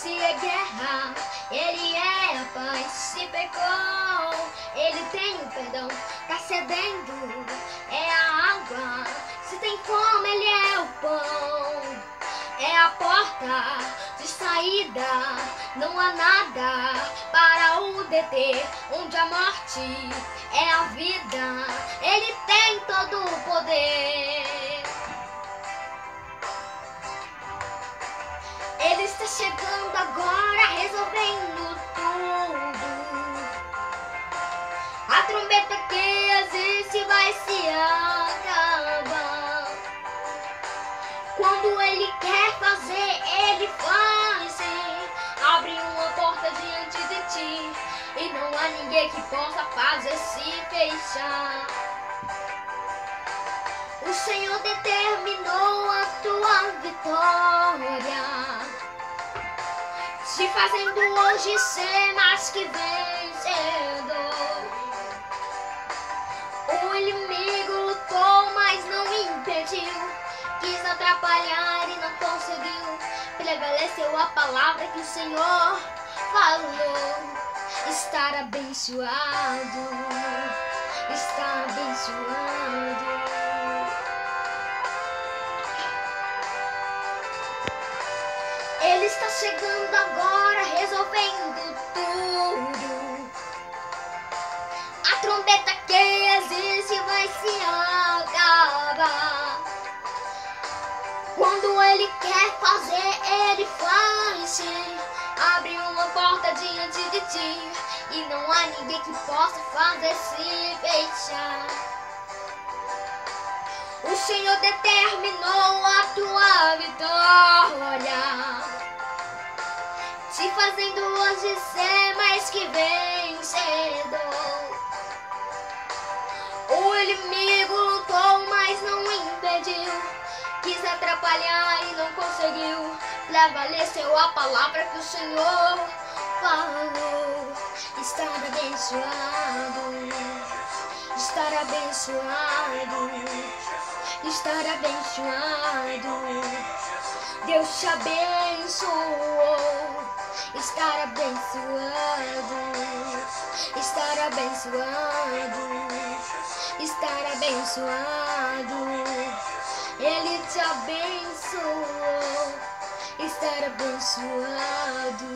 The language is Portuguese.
Se é guerra, Ele é a paz. Se pecou, Ele tem o perdão. Tá sedento, é a água. Se tem fome, Ele é o pão. É a porta de saída. Não há nada para o deter. Onde a morte é a vida, Ele tem todo o poder. Ele está chegando agora, resolvendo tudo. A trombeta que existe vai se acabar. Quando Ele quer fazer, Ele faz sim. Abre uma porta diante de ti e não há ninguém que possa fazer se fechar. O Senhor determinou a tua vitória, te fazendo hoje ser mais que vencedor. O inimigo lutou, mas não impediu. Quis atrapalhar e não conseguiu. Prevaleceu a palavra que o Senhor falou. Estar abençoado, está abençoado. Ele está chegando agora, resolvendo tudo. A trombeta que existe vai se acabar. Quando Ele quer fazer, Ele faz sim. Abre uma porta diante de ti e não há ninguém que possa fazer se fechar. O Senhor determinou a tua vitória, te fazendo hoje ser mais que vencedor. O inimigo lutou, mas não impediu. Quis atrapalhar e não conseguiu. Prevaleceu a palavra que o Senhor falou. Estar abençoado, estar abençoado, estar abençoado. Deus te abençoou. Estar abençoado, estar abençoado, estar abençoado. Ele te abençoou. Estar abençoado.